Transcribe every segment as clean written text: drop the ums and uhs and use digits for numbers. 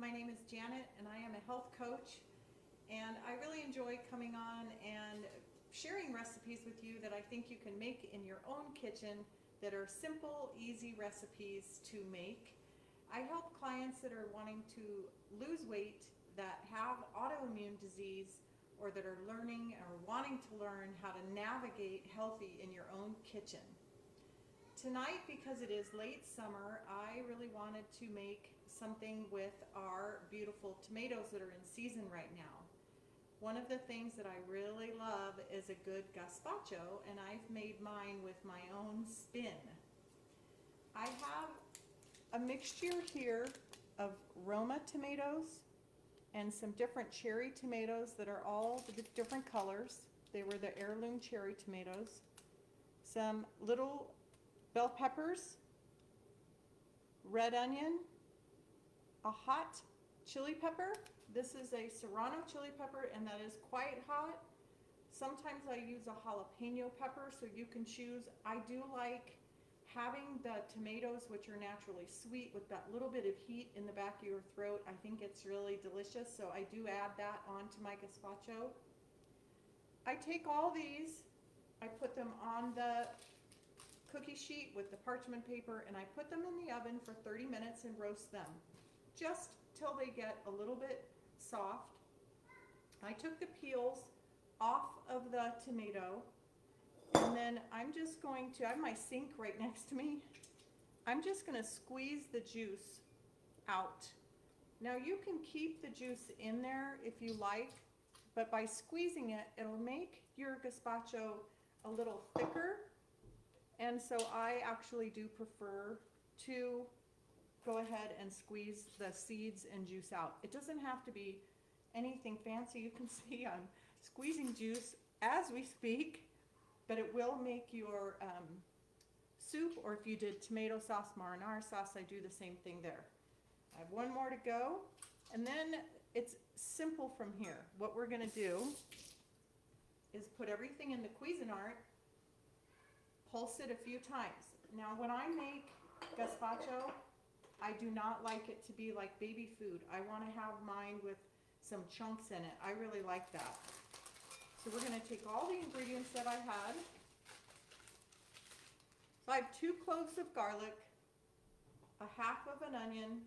My name is Janet and I am a health coach, and I really enjoy coming on and sharing recipes with you that I think you can make in your own kitchen that are simple, easy recipes to make. I help clients that are wanting to lose weight, that have autoimmune disease, or that are learning or wanting to learn how to navigate healthy in your own kitchen. Tonight, because it is late summer, I really wanted to make something with our beautiful tomatoes that are in season right now. One of the things that I really love is a good gazpacho, and I've made mine with my own spin. I have a mixture here of Roma tomatoes and some different cherry tomatoes that are all different colors. They were the heirloom cherry tomatoes. Some little bell peppers, red onion, a hot chili pepper. This is a serrano chili pepper, and that is quite hot. Sometimes I use a jalapeno pepper, so you can choose. I do like having the tomatoes, which are naturally sweet, with that little bit of heat in the back of your throat. I think it's really delicious, so I do add that onto my gazpacho. I take all these, I put them on the cookie sheet with the parchment paper, and I put them in the oven for 30 minutes and roast them just till they get a little bit soft. I took the peels off of the tomato, and then I'm just going to, I have my sink right next to me. I'm just going to squeeze the juice out. Now you can keep the juice in there if you like, but by squeezing it, it'll make your gazpacho a little thicker. And so I actually do prefer to go ahead and squeeze the seeds and juice out. It doesn't have to be anything fancy. You can see I'm squeezing juice as we speak, but it will make your soup, or if you did tomato sauce, marinara sauce, I do the same thing there. I have one more to go, and then it's simple from here. What we're gonna do is put everything in the Cuisinart, pulse it a few times. Now when I make gazpacho, I do not like it to be like baby food. I want to have mine with some chunks in it. I really like that. So we're going to take all the ingredients that I had. So I have 2 cloves of garlic, a half of an onion,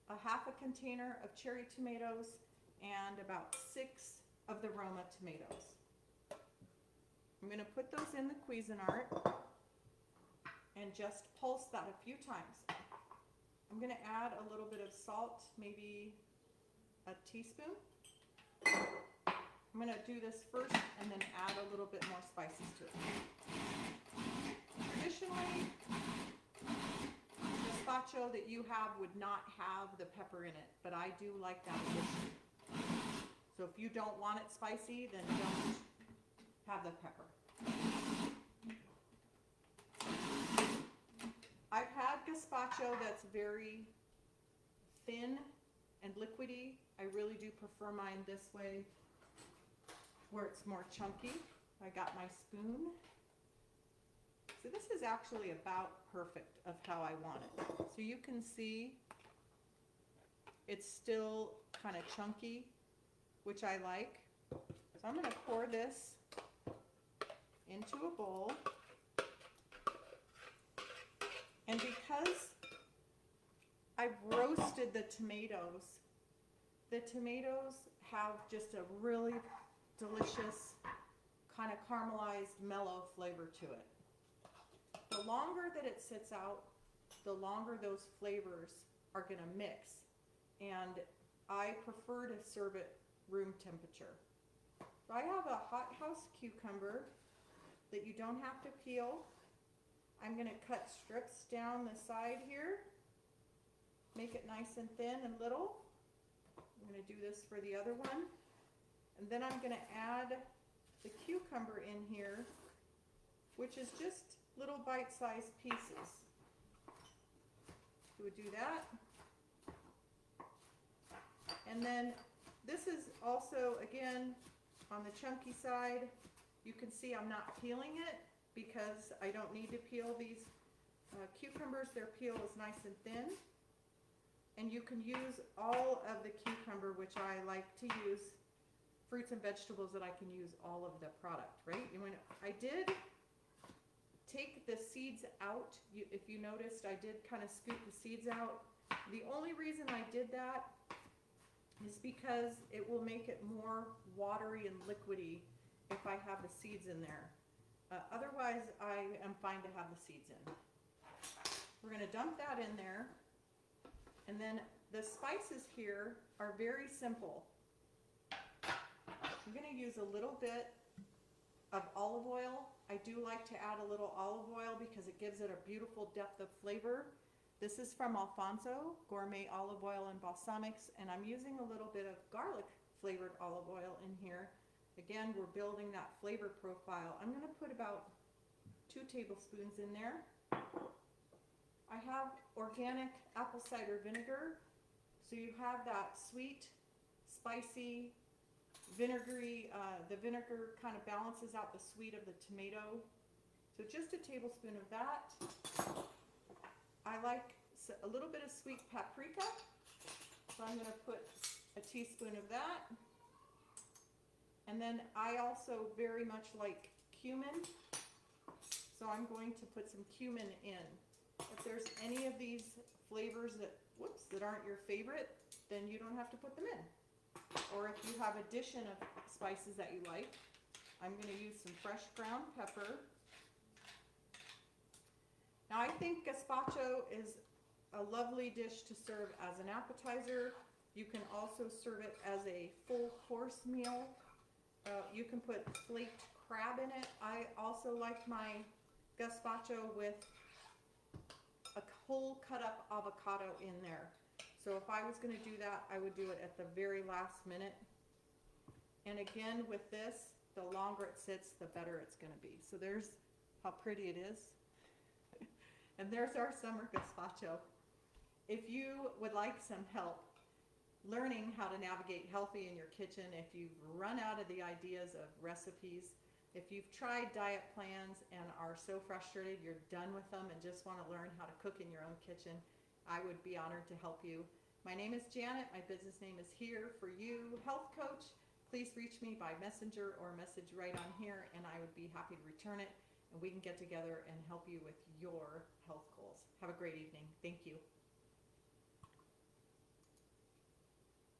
a half a container of cherry tomatoes, and about 6 of the Roma tomatoes. I'm going to put those in the Cuisinart and just pulse that a few times. I'm going to add a little bit of salt, maybe a teaspoon. I'm going to do this first and then add a little bit more spices to it. Traditionally, the gazpacho that you have would not have the pepper in it, but I do like that addition. So if you don't want it spicy, then don't have the pepper. I've had gazpacho that's very thin and liquidy. I really do prefer mine this way, where it's more chunky. I got my spoon. So this is actually about perfect of how I want it. So you can see it's still kind of chunky, which I like. So I'm going to pour this into a bowl. And because I've roasted the tomatoes have just a really delicious kind of caramelized, mellow flavor to it. The longer that it sits out, the longer those flavors are going to mix. And I prefer to serve it room temperature. So I have a hothouse cucumber that you don't have to peel. I'm going to cut strips down the side here, make it nice and thin and little. I'm going to do this for the other one. And then I'm going to add the cucumber in here, which is just little bite-sized pieces. We would do that. And then this is also, again, on the chunky side. You can see I'm not peeling it because I don't need to peel these cucumbers. Their peel is nice and thin. And you can use all of the cucumber, which I like to use fruits and vegetables that I can use all of the product, right? And when I did take the seeds out, if you noticed, I did kind of scoop the seeds out. The only reason I did that is because it will make it more watery and liquidy if I have the seeds in there. Otherwise, I am fine to have the seeds in. We're going to dump that in there. And then the spices here are very simple. I'm going to use a little bit of olive oil. I do like to add a little olive oil because it gives it a beautiful depth of flavor. This is from Alfonso, Gourmet Olive Oil and Balsamics, and I'm using a little bit of garlic flavored olive oil in here. Again, we're building that flavor profile. I'm going to put about 2 tablespoons in there. I have organic apple cider vinegar, so you have that sweet, spicy, vinegary, the vinegar kind of balances out the sweet of the tomato. So just a tablespoon of that. I like a little bit of sweet paprika, so I'm going to put a teaspoon of that. And then I also very much like cumin, so I'm going to put some cumin in. If there's any of these flavors that aren't your favorite, then you don't have to put them in. Or if you have addition of spices that you like, I'm going to use some fresh ground pepper. Now I think gazpacho is a lovely dish to serve as an appetizer. You can also serve it as a full course meal. You can put flaked crab in it. I also like my gazpacho with a whole cut up avocado in there. So if I was going to do that, I would do it at the very last minute. And again, with this, the longer it sits, the better it's going to be. So there's how pretty it is. And there's our summer gazpacho. If you would like some help learning how to navigate healthy in your kitchen, if you've run out of the ideas of recipes, if you've tried diet plans and are so frustrated you're done with them and just want to learn how to cook in your own kitchen, I would be honored to help you. My name is Janet. My business name is Here For You Health Coach. Please reach me by messenger or message right on here, and I would be happy to return it, and we can get together and help you with your health goals. Have a great evening. Thank you.